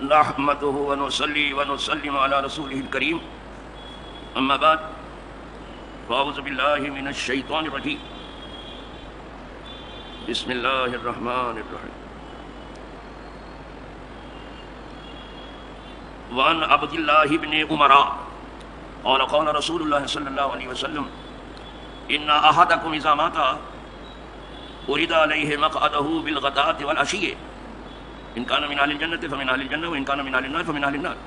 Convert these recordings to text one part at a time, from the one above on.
نحمده ونصلي ونسلم على رسوله الكريم اما بعد فاعوذ بالله من الشيطان الرجيم بسم الله الرحمن الرحيم وعن عبد الله بن عمر قال قال رسول الله صلى الله عليه وسلم ان احدكم اذا مات اريد عليه مقعده بالغداة والعشي ان كان من اهل الجنة فمن اهل الجنة وان كان من اهل النار فمن اهل النار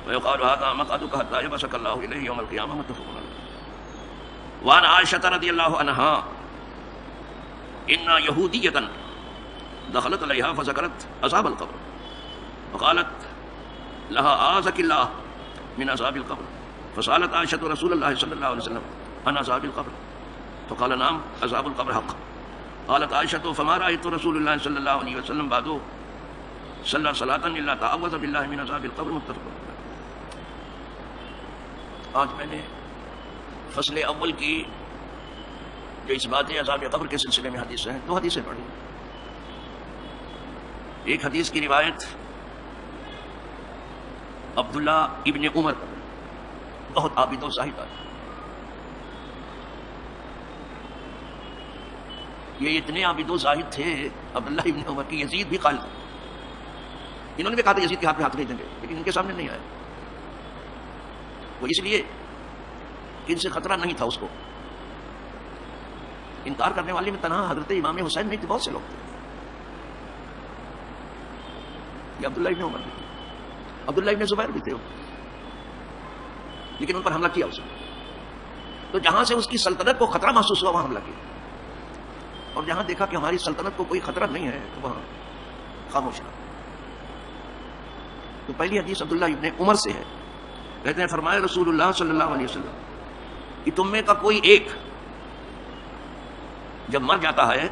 ويقال هذا مقعدك حتى يبعثك الله اليه يوم القيامة متفق عليه. وعن عائشة رضي الله عنها ان يهودية دخلت عليها فذكرت عذاب القبر وقالت لها اعاذك الله من عذاب القبر فسألت عائشة رسول الله صلى الله عليه وسلم عن عذاب القبر فقال نعم عذاب القبر حق. قالت عائشة فما رأيت رسول الله صلی اللہ علیہ وسلم بعده صلی صلاة الا تعوذ باللہ من عذاب القبر متفق علیہ. آج میں نے فصل اول کی جو اس بات عذاب قبر کے سلسلے میں حدیث ہیں، دو حدیثیں پڑھی. ایک حدیث کی روایت عبداللہ ابن عمر، بہت عابد و زاہد آدمی، یہ اتنے عابد و زاہد تھے عبداللہ ابن عمر کی یزید بھی قائل تھا. انہوں نے بھی کہا تھا یزید کے ہاتھ میں ہاتھ نہیں دیں گے، لیکن ان کے سامنے نہیں آئے. وہ اس لیے کہ ان سے خطرہ نہیں تھا اس کو. انکار کرنے والے میں تنہا حضرت امام حسین نہیں تھے، بہت سے لوگ تھے. یہ عبداللہ ابن عمر بھی تھے، عبداللہ ابن زبیر بھی تھے، لیکن ان پر حملہ کیا اس نے. تو جہاں سے اس کی سلطنت کو خطرہ محسوس ہوا وہاں حملہ کیا، اور جہاں دیکھا کہ ہماری سلطنت کو کوئی خطرہ نہیں ہے تو وہاں خاموش رہا. تو پہلی حدیث عبداللہ ابن عمر سے ہے. کہتے ہیں فرمایا رسول اللہ صلی اللہ علیہ وسلم کہ تم میں کا کوئی ایک جب مر جاتا ہے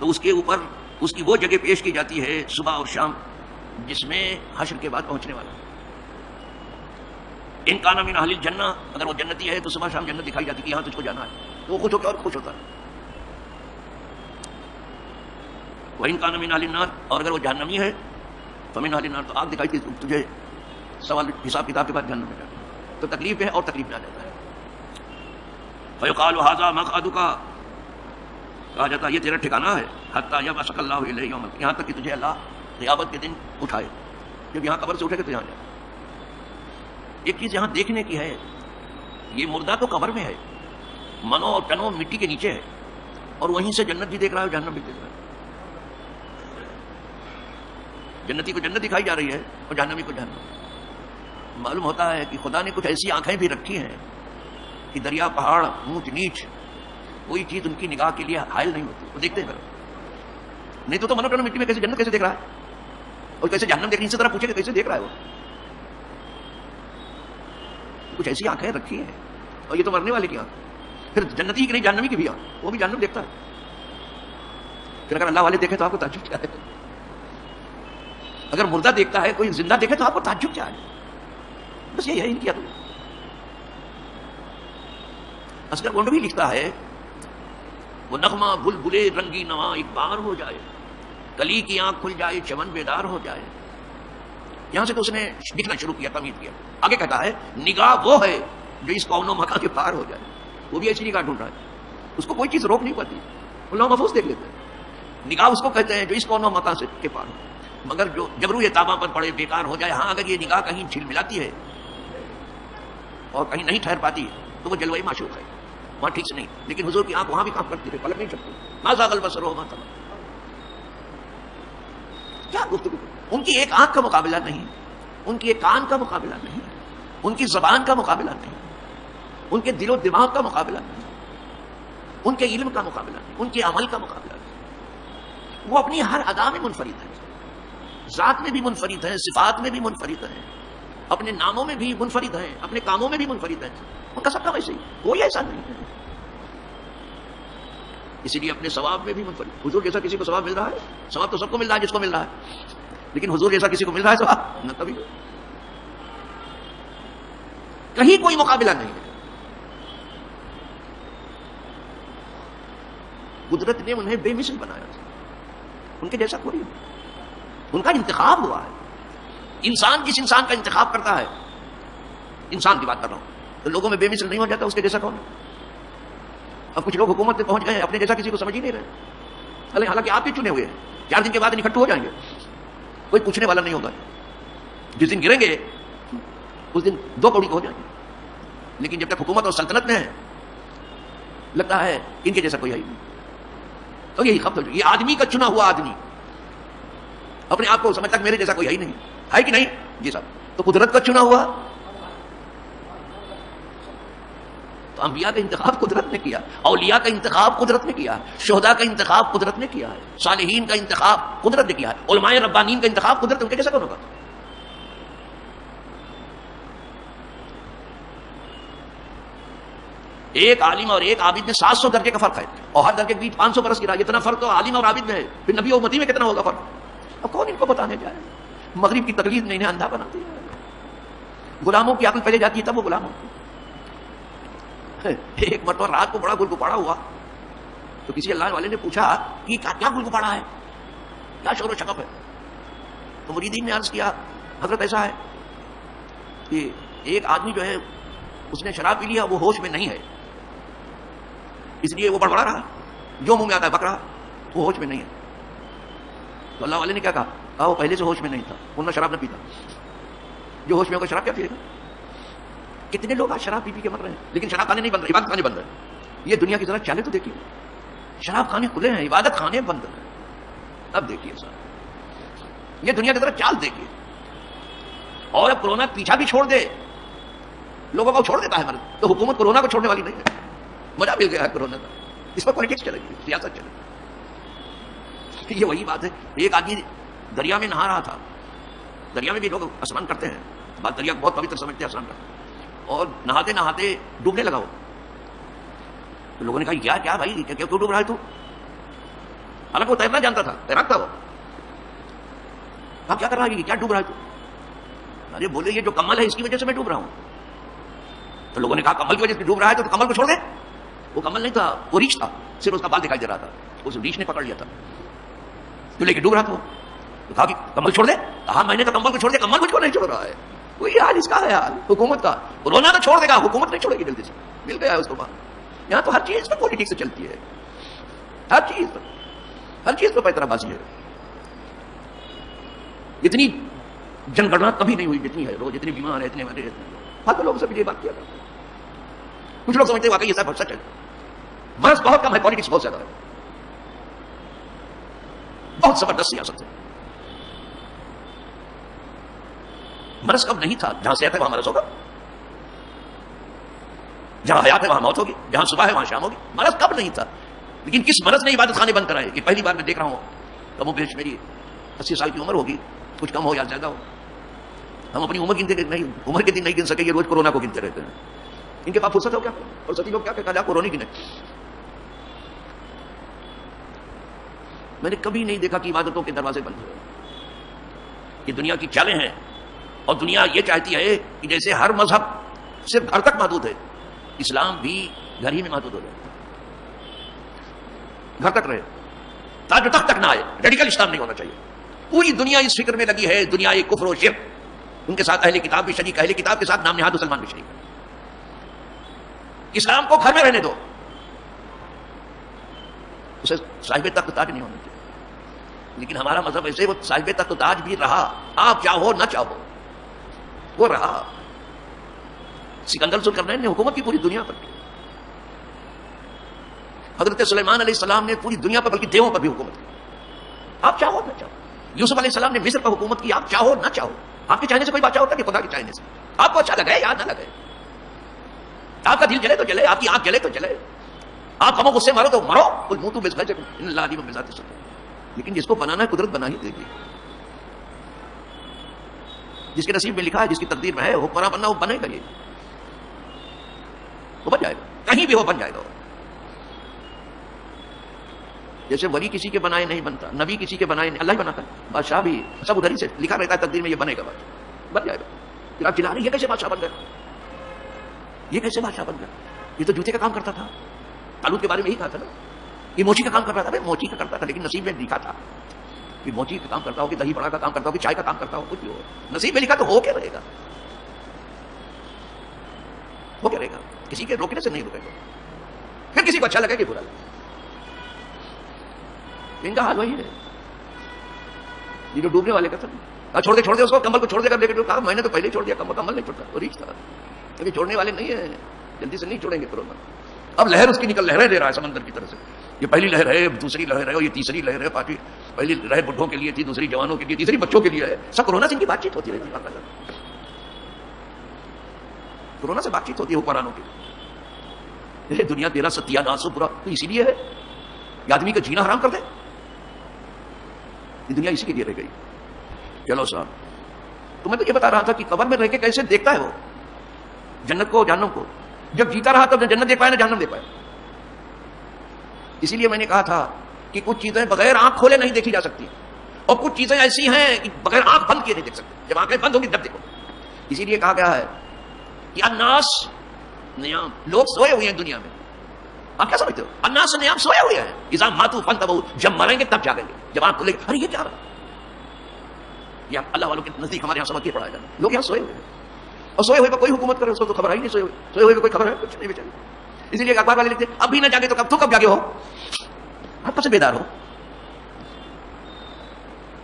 تو اس کے اوپر اس کی وہ جگہ پیش کی جاتی ہے صبح اور شام جس میں حشر کے بعد پہنچنے والا. ان کان من اہل الجنہ، اگر وہ جنتی ہے تو صبح شام جنت دکھائی جاتی کہ یہاں تجھ کو جانا ہے، تو وہ خوش ہو کے اور خوش ہوتا ہے. وَإِن كَانَ مِنْ أَهْلِ النَّارِ، اور اگر وہ جہنمی ہے فَمِنْ أَهْلِ النَّارِ، تو آگ دکھائی تھی تجھے سوال حساب کتاب کے بعد جہنم میں جانا، تو تکلیف ہے اور تکلیف میں آ جاتا ہے. فَيُقَالُ هَذَا مَقْعَدُكَ، کہا جاتا ہے یہ تیرا ٹھکانہ ہے، حَتَّى يَبْعَثَكَ اللَّهُ إِلَيْهِ يَوْمَ الْقِيَامَةِ، یہاں تک کہ تجھے اللہ قیامت کے دن اٹھائے. جب یہاں قبر سے اٹھے گا تو یہاں جائے. ایک چیز یہاں دیکھنے کی ہے، یہ مردہ تو قبر میں ہے، منو اور ٹنو مٹی کے نیچے ہے، اور وہیں سے جنت بھی دیکھ رہا ہے جہنم بھی دیکھ رہا ہے. جنتی کو جنت دکھائی جا رہی ہے اور جہنمی کو جہنم. معلوم ہوتا ہے کہ خدا نے کچھ ایسی آنکھیں بھی رکھی ہیں کہ دریا پہاڑ اونچ نیچ کوئی چیز ان کی نگاہ کے لیے حائل نہیں ہوتی، وہ دیکھتے ہیں. نہیں تو منو ٹنو مٹی میں کیسے جنت کیسے دیکھ رہا ہے اور کیسے جہنم دیکھ رہی ہے، اسی طرح پوچھے کہ کیسے دیکھ رہا ہے. وہ کچھ ایسی آنکھیں رکھی ہیں، اور یہ تو مرنے والے کی آنکھ. پھر جنتی کی نہیں جہنمی کی بھی آنکھ، وہ بھی جہنم دیکھتا ہے. پھر اگر اللہ والے دیکھے تو آپ کو تعجب کیا ہے؟ اگر مردہ دیکھتا ہے، کوئی زندہ دیکھے تو آپ کو تعجب کیا ہے؟ بس یہی ہے ان کی عقل. اصغر گونڈ بھی لکھتا ہے وہ نغمہ بلبلے رنگی نواں ایک بار ہو جائے، کلی کی آنکھ کھل جائے چمن بیدار ہو جائے. یہاں سے تو اس نے لکھنا شروع کیا، تمہید کیا. آگے کہتا ہے نگاہ وہ ہے جو اس کون و مکان کے پار ہو جائے. وہ بھی ایسی نگاہ ڈھونڈ رہا ہے، اس کو کوئی چیز روک نہیں پاتی. اللہ محفوظ دیکھ لیتے ہیں. نگاہ اس کو کہتے ہیں جو اس کون و مکان سے کے پار ہو، مگر جو جبرو یہ تاباں پر پڑے بیکار ہو جائے. ہاں اگر یہ نگاہ کہیں چھل ملاتی ہے اور کہیں نہیں ٹھہر پاتی تو وہ جلوہ معشوق ہے، وہاں ٹھیک سے نہیں. لیکن حضور کی آنکھ وہاں بھی کام کرتی ہے، پلک نہیں چلتی. ما زاغ البصر وما طغى. کیا گفتگو! ان کی ایک آنکھ کا مقابلہ نہیں، ان کی ایک کان کا مقابلہ نہیں، ان کی زبان کا مقابلہ نہیں، ان کے دل و دماغ کا مقابلہ نہیں، ان کے علم کا مقابلہ نہیں، ان کے عمل کا مقابلہ نہیں. وہ اپنی ہر ادا میں منفرد ہے، ذات میں بھی منفرد ہیں، صفات میں بھی منفرد ہیں، اپنے ناموں میں بھی منفرد ہیں، اپنے کاموں میں بھی منفرد ہیں. ان کا سب کا ویسے ہی، کوئی ایسا نہیں ہے. اسی لیے اپنے ثواب میں بھی منفرد. حضور جیسا کسی کو ثواب مل رہا ہے؟ ثواب تو سب کو مل رہا ہے جس کو مل رہا ہے، لیکن حضور جیسا کسی کو مل رہا ہے ثواب؟ نہ کبھی. کہیں کوئی مقابلہ نہیں ہے. قدرت نے انہیں بے مثل بنایا تھا، ان کے جیسا کوئی نہیں. ان کا انتخاب ہوا ہے. انسان جس انسان کا انتخاب کرتا ہے، انسان کی بات کر رہا ہوں، تو لوگوں میں بے مثل نہیں ہو جاتا اس کے جیسا کون ہے؟ اب کچھ لوگ حکومت میں پہنچ گئے ہیں، اپنے جیسا کسی کو سمجھ ہی نہیں رہے، حالانکہ آپ ہی چنے ہوئے ہیں، 4 دن کے بعد اکٹھے ہو جائیں گے، کوئی پوچھنے والا نہیں ہوگا، جس دن گریں گے اس دن 2 کوڑی ہو جائیں گے، لیکن جب تک حکومت اور سلطنت میں ہے لگتا ہے ان کے جیسا کوئی ہے ہی نہیں۔ تو یہی خبر، یہ آدمی کا چنا ہوا آدمی اپنے آپ کو سمجھتا کہ میرے جیسا کوئی ہے ہی نہیں، ہے کہ نہیں جی صاحب؟ تو قدرت کا چنا ہوا، تو انبیاء کا انتخاب قدرت نے کیا، اولیاء کا انتخاب قدرت نے کیا، شہداء کا انتخاب قدرت نے کیا ہے، صالحین کا انتخاب قدرت نے کیا ہے، علماء ربانین کا انتخاب قدرت، ان کے جیسا کون ہوگا؟ ایک عالم اور ایک عابد میں 700 درجے کا فرق ہے، اور ہر درجے کے بیچ 500 برس کی راہ، اتنا فرق تو عالم اور عابد میں ہے، پھر نبی اور امتی میں کتنا ہوگا فرق؟ اب کون ان کو بتانے جائے؟ مغرب کی تقلید نے انہیں اندھا بنا دیا، غلاموں کی عقل پہلے جاتی ہے تب وہ غلام ہوتے۔ ایک مرتبہ رات کو بڑا گل گپاڑا ہوا تو کسی اللہ والے نے پوچھا کہ کیا گل گپاڑا ہے، کیا شور و شغب ہے؟ تو مریدین نے عرض کیا حضرت ایسا ہے کہ ایک آدمی جو ہے اس نے شراب پی لیا، وہ ہوش میں نہیں ہے، اس لیے وہ بڑبڑا رہا، جو منہ میں آتا ہے بک رہا، وہ ہوش میں نہیں ہے۔ تو اللہ والے نے کیا کہا وہ پہلے سے ہوش میں نہیں تھا، ورنہ شراب نہ پیتا، جو ہوش میں ہوگا شراب کیا پیے گا؟ کتنے لوگ آج شراب پی پی کے مر رہے ہیں، لیکن شراب خانے نہیں بند رہے، عبادت خانے بند رہے۔ یہ دنیا کی ذرا چالیں تو دیکھیے، شراب خانے کھلے ہیں، عبادت خانے بند ہیں۔ اب دیکھیے صاحب، یہ دنیا کی ذرا چال دیکھیے۔ اور اب کورونا پیچھا بھی چھوڑ دے، لوگوں کو چھوڑ دیتا ہے مرض، تو حکومت کورونا کو چھوڑنے والی نہیں ہے، مزہ مل گیا ہے کورونا کا، اس پر پالیٹکس چلے گی، سیاست چلے گی۔ یہ وہی بات ہے، ایک آدمی دریا میں نہا رہا تھا، دریا میں بھی لوگ اسنان کرتے ہیں، بات دریا کو بہت پوتر سمجھتے ہیں، اسنان کرتے ہیں، اور نہاتے نہاتے ڈوبنے لگا وہ، تو لوگوں نے کہا کیا بھائی کیوں ڈوب رہا ہے تو؟ حالانکہ وہ تیرنا جانتا تھا، تیراک تھا وہ، کہا کیا کر رہا ہے، کیا ڈوب رہا ہے تو؟ ارے بولے یہ جو کمل ہے اس کی وجہ سے میں ڈوب رہا ہوں۔ تو لوگوں نے کہا کمل کی وجہ سے ڈوب رہا ہے تو کمل کو چھوڑ دے۔ وہ کمل نہیں تھا، وہ ریچھ تھا، صرف اس کا بال دکھائی دے رہا تھا، اس ریچھ نے پکڑ لیا تھا، تو لے کے ڈوب رہا تھا وہ، تو کہا کہ کمل چھوڑ دے، کہا میں نے تو کمل کو چھوڑ دیا، کمل کو نہیں چھوڑ رہا ہے۔ وہی حال اس کا ہے، حال حکومت کا، کورونا تو چھوڑ دے گا، حکومت نہیں چھوڑے گی جلدی سے، مل گیا ہے اس کو بات۔ یہاں تو ہر چیز پر پالیٹکس چلتی ہے، ہر چیز پر پیترا بازی ہے۔ اتنی جن گڑنا کبھی نہیں ہوئی جتنی ہے، روز اتنے بیمار ہیں، اتنے مرے، ہر تو لوگ سب یہ بات کیا کرتے ہیں۔ کچھ لوگ سمجھتے ہیں واقعی یہ سب سچ ہے، مرض بہت کم ہے، پالیٹکس بہت زیادہ ہے، بہت زبردست سیاست ہے۔ مرض کب نہیں تھا؟ جہاں صحت ہے وہاں مرض ہوگا، جہاں حیات ہے وہاں موت ہوگی، جہاں صبح ہے وہاں شام ہوگی۔ مرض کب نہیں تھا؟ لیکن کس مرض نے عبادت خانے بند کرائے؟ کہ پہلی بار میں دیکھ رہا ہوں، کم و بیش میری 80 سال کی عمر ہوگی، کچھ کم ہو یا زیادہ ہو، ہم اپنی عمر گنتے نہیں، عمر کے دن نہیں گن سکے، یہ روز کورونا کو گنتے رہتے ہیں۔ ان کے پاس فرصت ہو کیا؟ فرصتی لوگ کیا کہا کورونا گنے۔ میں نے کبھی نہیں دیکھا کہ عبادتوں کے دروازے بند ہوئے۔ یہ دنیا کی چالیں ہیں، اور دنیا یہ چاہتی ہے کہ جیسے ہر مذہب صرف گھر تک محدود ہے، اسلام بھی گھر ہی میں محدود ہو جائے، گھر تک رہے، تاج و تخت تک نہ آئے، ریڈیکل اسلام نہیں ہونا چاہیے۔ پوری دنیا اس فکر میں لگی ہے، دنیا کفر و شرک، ان کے ساتھ اہل کتاب بھی شریک، اہل کتاب کے ساتھ نام نہاد مسلمان بھی شریک ہے۔ اسلام کو گھر میں رہنے دو، اسے صاحب تخت تاج نہیں ہونا چاہیے۔ لیکن ہمارا مذہب ایسے وہ صاحب تخت تاج بھی رہا، آپ چاہو نہ چاہو وہ رہا۔ سکندر ذوالقرنین نے حکومت کی پوری دنیا پر، حضرت سلیمان علیہ السلام نے پوری دنیا پر بلکہ دیووں پر بھی حکومت کی، آپ چاہو نہ چاہو۔ یوسف علیہ السلام نے مصر پر حکومت کی، آپ چاہو نہ چاہو۔ آپ کے چاہنے سے کوئی بادشاہ ہوتا ہے کہ خدا کے چاہنے سے؟ آپ کو اچھا لگے یا نہ لگے، آپ کا دل جلے تو جلے، آپ کی آنکھ جلے تو جلے، آپ غم و غصے مارو تو مرو، کل منہ تو ان اللہ علیم بذات الصدور۔ لیکن جس کو بنانا ہے قدرت بنا ہی دے گی، جس کے نصیب میں لکھا ہے، جس کی تقدیر میں ہے حکمراں بننا، وہ بنے گا، یہ وہ بن جائے گا، کہیں بھی وہ بن جائے گا۔ جیسے ولی کسی کے بنائے نہیں بنتا، نبی کسی کے بنائے نہیں، اللہ ہی بناتا ہے، بادشاہ بھی سب ادھر ہی سے لکھا رہتا ہے تقدیر میں، یہ بنے گا بادشاہ، بن جائے گا۔ پھر آپ چلا رہے یہ کیسے بادشاہ بن گیا، یہ کیسے بادشاہ بن گیا؟ یہ تو جوتے کا کام کرتا تھا، طالوت کے بارے میں یہی کہا تھا نا، یہ موچی کا کام کر رہا تھا، موچی کا کرتا تھا، لیکن نصیب میں لکھا تھا کہ موچی کا کام کرتا ہو، کہ دہی بڑا کا کام کرتا ہو، کہ چائے کا کام کرتا ہو، کچھ بھی ہو، نصیب میں لکھا تو ہو کیا رہے گا، ہو کیا رہے گا، کسی کے روکنے سے نہیں رکے گا، پھر کسی کو اچھا لگے کہ برا لگے. ان کا حال وہی ہے یہ جو ڈوبنے والے کا تھا. چھوڑ دے اس کو، کمبل کو چھوڑ دے کر، لیکن کہا میں نے تو پہلے ہی چھوڑ دیا، کمبل نہیں چھوڑتا، وہ ریچھ تھا، لیکن چھوڑنے والے نہیں ہیں، جلدی سے نہیں چھوڑیں گے کورونا. اب لہر اس کی لہریں دے رہا ہے سمندر کی طرف سے، یہ پہلی لہر ہے، دوسری لہر ہے، اور یہ تیسری لہر ہے. پارٹی پہلی لہر بڈھوں کے لیے تھی، دوسری جوانوں کے لیے، تیسری بچوں کے لیے ہے. سب کورونا سے ان کی بات چیت ہوتی رہتی ہے، کورونا سے بات چیت ہوتی ہے حکمرانوں کی. یہ دنیا تیرا ستیہ ناس برا تو اسی لیے ہے یہ آدمی کا جینا حرام کر دے. یہ دنیا اسی کے لیے رہ گئی. چلو صاحب، تو میں تو یہ بتا رہا تھا کہ قبر میں رہ کے کیسے دیکھتا ہے وہ جنت کو جہنم کو. جب جیتا رہا تب نہ جنت دیکھ پائے نہ جہنم دیکھ پائے. اسی لیے میں نے کہا تھا کہ کچھ چیزیں بغیر آنکھ کھولے نہیں دیکھی جا سکتی، اور کچھ چیزیں ایسی ہیں کہ بغیر آنکھ بند کیے نہیں دیکھ سکتے. جب آنکھیں بند ہوگی تب دیکھو. اسی لیے کہا گیا ہے کہ الناس نیام، لوگ سوئے ہوئے ہیں دنیا میں. آپ کیا سمجھتے ہو؟ الناس نیام، سوئے ہوئے ہیں. اذا ماتوا فانتبہوا، جب مریں گے تب جاگیں گے. جب آنکھ کھلے گی ارے یہ کیا رہا، یہ اللہ والوں کے نزدیک ہمارے یہاں سمجھ کے پڑھایا جانا. لوگ یہاں سوئے ہوئے ہیں، اور سوئے ہوئے پہ کوئی حکومت کرے اس کو تو خبر ہی نہیں. سوئے ہوئے پہ کوئی خبر ہے کچھ نہیں بیچارے. اسی لیے اخبار والے لکھتے ہیں ابھی نہ جاگے تو کب جاگے ہو، آپ سے بیدار ہو.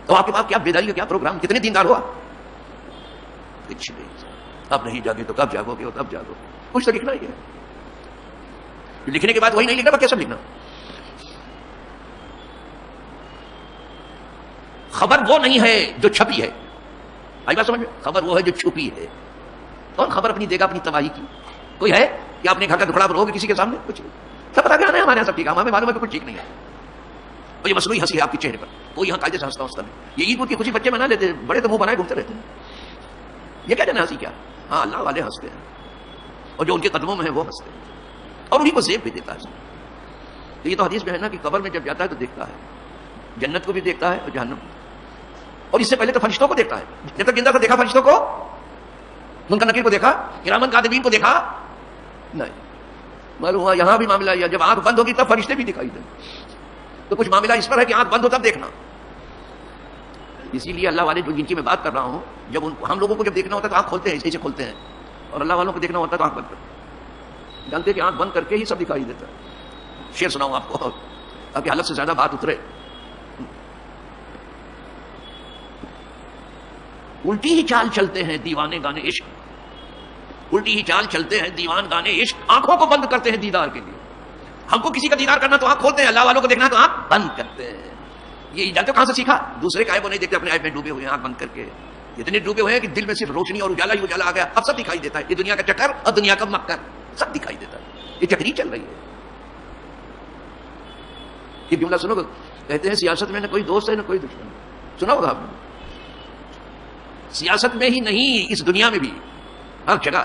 تو آپ کے پاس کیا بیداری کا کیا پروگرام، کتنے دیندار ہو آپ؟ کچھ نہیں. اب نہیں جاگے تو کب جاگو گے، اور کب جاگو. کچھ تو لکھنا ہی ہے. لکھنے کے بعد وہی نہیں لکھنا، کیسے لکھنا. خبر وہ نہیں ہے جو چھپی ہے. آئی بات سمجھ میں؟ خبر وہ ہے جو چھپی ہے. کون خبر اپنی دے گا اپنی تباہی کی؟ کوئی ہے کہ اپنے گھر کا ٹکڑا رہو گے کسی کے سامنے؟ کچھ نہیں. سب پتا کیا ہے ہمارے یہاں سب ٹھیک ہے، ہمیں معلوم ہے کہ کچھ ٹھیک نہیں ہے. اور یہ مصنوعی ہنسی ہے آپ کے چہرے پر. کوئی یہاں قاعدے سے ہنستا ہنستا نہیں. یہ عید کی خوشی بچے منا لیتے، بڑے تو منہ بنائے گھومتے رہتے ہیں. یہ کیا جانا ہنسی کیا؟ ہاں اللہ والے ہنستے ہیں، اور جو ان کے قدموں میں ہے وہ ہنستے ہیں، اور انہیں کو زیب بھی دیتا ہے. تو یہ تو حدیث میں ہے نا کہ قبر میں جب جاتا ہے تو دیکھتا ہے جنت کو بھی دیکھتا ہے اور جہنم کو. اور اس سے پہلے تو فرشتوں کو دیکھتا ہے. جب تک زندہ تھا دیکھا فرشتوں کو، منکر نکیر کو دیکھا، کرامن کاتبین کو دیکھا نہیں. معلوم ہوا یہاں بھی معاملہ یہ، جب آنکھ بند ہوگی تب فرشتے بھی دکھائی دیں. تو کچھ معاملہ اس پر ہے کہ آنکھ بند ہو تب دیکھنا. اسی لیے اللہ والے جو جن کی میں بات کر رہا ہوں، جب ہم لوگوں کو جب دیکھنا ہوتا ہے تو آنکھ کھولتے ہیں، ایسے کھولتے ہیں، اور اللہ والوں کو دیکھنا ہوتا ہے تو آنکھ بند کرتے ہیں. جانتے کہ آنکھ بند کر کے ہی سب دکھائی دیتا ہے. شعر سناؤں آپ کو تاکہ حالت سے زیادہ بات اترے. الٹی ہی چال چلتے ہیں دیوانے گانے عشق، الٹی ہی چال چلتے ہیں دیوان گانے عشق. آنکھوں کو بند کرتے ہیں دیدار کے لیے. ہم کو کسی کا دیدار کرنا تو آنکھ کھولتے ہیں، اللہ والوں کو دیکھنا تو آنکھ بند کرتے ہیں. یہ جانتے ہو کہاں سے سیکھا؟ دوسرے کا عیب وہ نہیں دیکھتے، اپنے عیب میں ڈوبے ہوئے ہیں آنکھ بند کر کے. اتنے ڈوبے ہوئے ہیں کہ دل میں صرف روشنی اور اجالا ہی اجالا آ گیا. اب سب دکھائی دیتا ہے، یہ دنیا کا چکر اور دنیا کا مکر سب دکھائی دیتا ہے. یہ چکری چل رہی ہے. یہ جملہ سنو گے، کہتے ہیں سیاست میں نہ کوئی دوست ہے نہ کوئی دشمن. سنا ہوگا آپ نے. سیاست میں ہی نہیں، اس دنیا میں بھی ہر جگہ.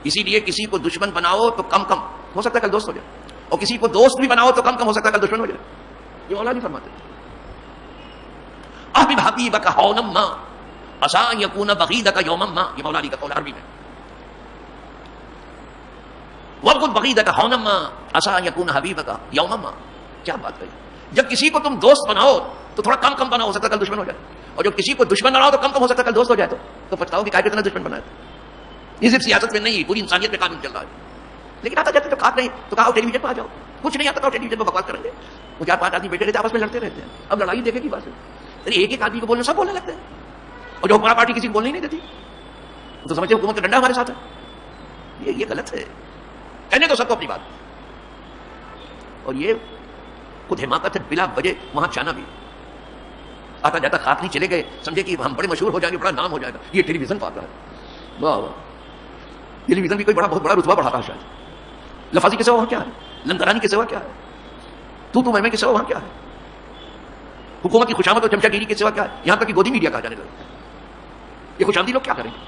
اسی لیے کسی کو دشمن بناؤ تو کم کم ہو سکتا ہے کل دوست ہو جائے، اور کسی کو دوست بھی بناؤ تو کم کم ہو سکتا ہے کل دشمن ہو جائے. یہ مولا نہیں فرماتے. احبب حبیبک ہونم ما عسى ان يكون بغيضك يوما ما. یہ مولا علی کا قول عربی میں. وابغض بغيضك هونا ما عسى ان يكون حبيبك يوما ما. کیا بات کہی. جب کسی کو تم دوست بناؤ تو تھوڑا کم کم بناؤ، ہو سکتا ہے کل دشمن ہو جائے. اور جب کسی کو دشمن بناؤ تو کم کم ہو سکتا ہے کل دوست ہو جائے. تو پچھتاؤ کہ کتنا دشمن بنایا. یہ صرف سیاست میں نہیں، پوری انسانیت میں قانون چل رہا ہے. لیکن آتا جاتے تو کہا نہیں تو کہا ٹیلی ویژن پہ آ جاؤ. کچھ نہیں آتا تو ٹیلی ویژن پہ بکواس کریں گے. وہ 4-5 آدمی بیٹھے رہتے آپس میں لڑتے رہتے ہیں. اب لڑائی دیکھے کی بات ہے. ایک ایک آدمی کو بولنے سب بولنے لگتے ہیں، اور جو حکمراں پارٹی کسی کو بولنے ہی نہیں دیتی تو سمجھتے حکومت کا ڈنڈا ہمارے ساتھ ہے. یہ غلط ہے. کہنے تو سب کو اپنی بات. اور یہ خود حماقت ہے بلا وجہ وہاں جانا بھی. آتا جاتا خاتمی چلے گئے، سمجھے کہ ہم بڑے مشہور ہو جائیں گے، بڑا نام ہو جائے گا. یہ ٹیلی ویژن پاتا ہے. واہ واہ. ٹیلی ویژن بھی کوئی بہت بڑا رتبہ بڑھاتا ہے شاید. لفاظی کے سوا وہاں کیا ہے؟ لندرانی کے سوا کیا ہے؟ تو میں کے سوا وہاں کیا ہے؟ حکومت کی خوشامد اور چمچا گیری کے سوا کیا ہے؟ یہاں تک کہ گودی میڈیا کہا جانے لگا. یہ خوشامدی لوگ کیا کریں گے؟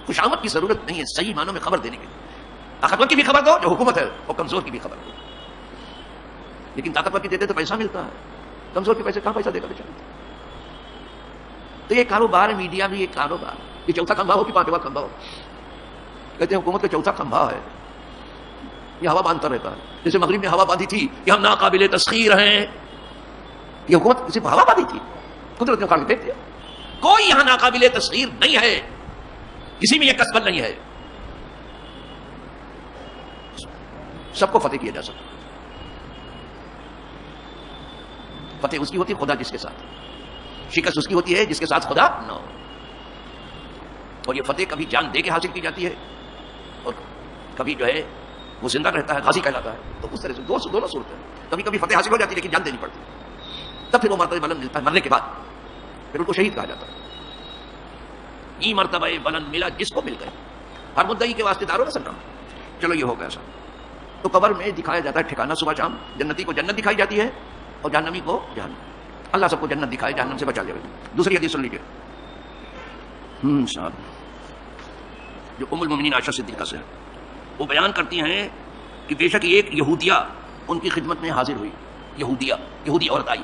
خوشامد کی ضرورت نہیں ہے صحیح معنوں میں خبر دینے کے لیے. طاقتور کی بھی خبر دو جو حکومت ہے، اور کمزور کی بھی خبر دو. لیکن طاقتور کی دیتے تو پیسہ ملتا ہے، کمزور کے پیسے کہاں پیسہ دے گا بیچارہ. تو یہ کاروبار ہے، میڈیا بھی ایک کاروبار. یہ چوتھا کھمبا ہو کہ 5واں کھمبا ہو. کہتے ہیں حکومت کا چوتھا کھمبا ہے، یہ ہوا باندھتا رہتا ہے. جیسے مغرب میں ہوا باندھی تھی کہ ہم ناقابل تسخیر ہیں، یہ حکومت صرف ہوا بادی تھی، قدرت نے خالق دیکھ دیا. کوئی یہاں ناقابل تصغیر نہیں ہے، کسی میں یہ کسبل نہیں ہے، سب کو فتح کیا جا سکتا. فتح اس کی ہوتی ہے خدا جس کے ساتھ، شکست اس کی ہوتی ہے جس کے ساتھ خدا نہ ہو. اور یہ فتح کبھی جان دے کے حاصل کی جاتی ہے اور کبھی جو ہے وہ زندہ رہتا ہے، غازی کہلاتا ہے. تو اس طرح سے دونوں صورت ہے. کبھی کبھی فتح حاصل ہو جاتی ہے لیکن جان دینی پڑتی ہے، تب پھر وہ مرتبہ بلند ملتا ہے مرنے کے بعد، پھر ان کو شہید کہا جاتا ہے. یہ مرتبہ بلند ملا جس کو مل گئے، ہر مدعی کے واسطے داروں نہ سکتا. چلو یہ ہو گیا ایسا. تو قبر میں دکھایا جاتا ہے ٹھکانہ صبح شام. جنتی کو جنت دکھائی جاتی ہے اور جہنمی کو جہنم. اللہ سب کو جنت دکھائے، جہنم سے بچا لے. دوسری حدیث سن لیجیے صاحب، جو ام المؤمنین عائشہ صدیقہ سے وہ بیان کرتی ہیں کہ بے شک ایک یہودیہ ان کی خدمت میں حاضر ہوئی. یہودی عورت آئی،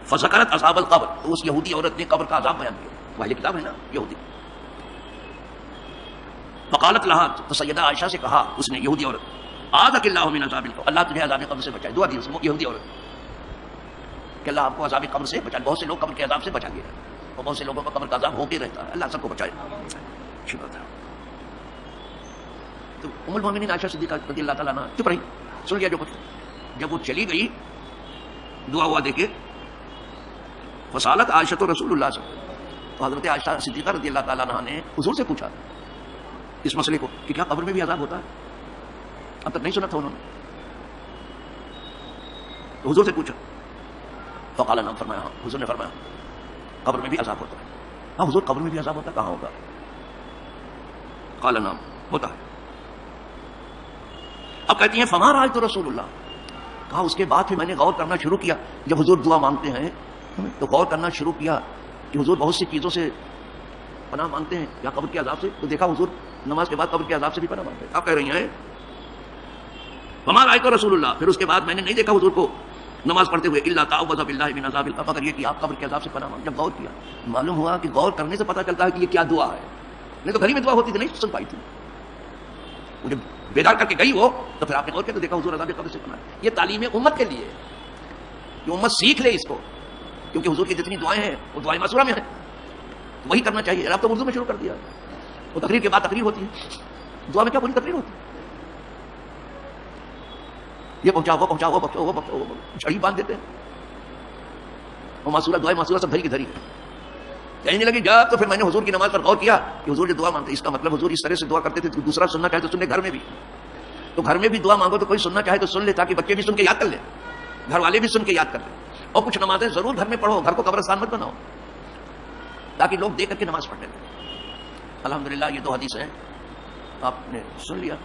فذکرت اصحاب القبر، تو اس یہودی عورت نے قبر کا عذاب بیان کیا. واحد کتاب ہے نا یہودی. فقالت لہا، تو سیدہ عائشہ سے کہا اس نے یہودی عورت، اعاذک اللہ من عذاب القبر، اللہ تجھے عذاب قبر سے بچائے. دعا دی اس یہودی عورت کہ اللہ آپ کو عذاب قبر سے بچائے. بہت سے لوگ قبر کے عذاب سے بچا گئے اور بہت سے لوگوں کو قبر کا عذاب ہو کے رہتا ہے. اللہ سب کو بچائے. اچھی بات ہے. تو ام المؤمنین عائشہ صدیقہ رضی اللہ تعالیٰ عنہ چپ رہی، سن لیا جو کچھ. جب وہ چلی گئی دعا ہوا دے کے، فسالت عائشہ تو رسول اللہ صلی اللہ علیہ وسلم، تو حضرت عائشہ صدیقہ رضی اللہ تعالیٰ عنہ نے حضور سے پوچھا اس مسئلے کو کہ کیا قبر میں بھی عذاب ہوتا ہے. اب تک نہیں سنا تھا انہوں نے. تو حضور سے پوچھا، فقال نعم، فرمایا ہاں. حضور نے فرمایا قبر میں بھی عذاب ہوتا ہے. ہاں حضور قبر میں بھی عذاب ہوتا ہے، کہاں ہوگا؟ قال نعم، ہوتا ہے. اب کہتی ہیں فما رأیت رسول اللہ، کہا اس کے بعد پھر میں نے غور کرنا شروع کیا. جب حضور دعا مانگتے ہیں تو غور کرنا شروع کیا کہ حضور بہت سی چیزوں سے پناہ مانگتے ہیں یا قبر کے عذاب سے. تو دیکھا حضور نماز کے بعد قبر کے عذاب سے بھی پناہ مانگتے ہیں. آپ کہہ رہی ہیں فما رأیت رسول اللہ، پھر اس کے بعد میں نے نہیں دیکھا حضور کو نماز پڑھتے ہوئے الا تعوذ باللہ من عذاب القبر، مگر یہ کہ آپ قبر کے عذاب سے پناہ مانگ. جب غور کیا معلوم ہوا کہ غور کرنے سے پتہ چلتا ہے کہ یہ کیا دعا ہے. نہیں تو گھر میں دعا ہوتی تو نہیں سن پائی تھی. مجھے بیدار کر کے گئی وہ تو پھر آپ نے غور کیا تو دیکھا حضور عذاب قبر سے پناہ. یہ تعلیم امت کے لیے کہ امت سیکھ لے اس کو، کیونکہ حضور کی جتنی دعائیں ہیں وہ دعائیں معصورہ میں ہیں، وہی کرنا چاہیے. آپ تو اردو میں شروع کر دیا. وہ تقریر کے بعد تقریر ہوتی ہے، دعا میں کیا پوری تقریر ہوتی ہے. یہ پہنچا وہ پہنچا وہ پہنچا وہ پہنچا وہ چھڑی باندھ دیتے ہیں. وہ معصورہ دعائیں معصورہ سب دھری کی دھری ہے. کہنے لگی جب تو پھر میں نے حضور کی نماز پر غور کیا کہ حضور جو دعا مانگتے اس کا مطلب حضور اس طرح سے دعا کرتے تھے کہ دوسرا سننا چاہے تو سننے گھر میں بھی. تو گھر میں بھی دعا مانگو تو کوئی سننا چاہے تو سن لے، تاکہ بچے بھی سن کے یاد کر لیں، گھر والے بھی سن کے یاد کر لیں. اور کچھ نمازیں ضرور گھر میں پڑھو، گھر کو قبرستان مت بناؤ تاکہ لوگ دیکھ کر کے نماز پڑھنے لیں. الحمدللہ یہ دو حدیث ہیں آپ نے سن لیا.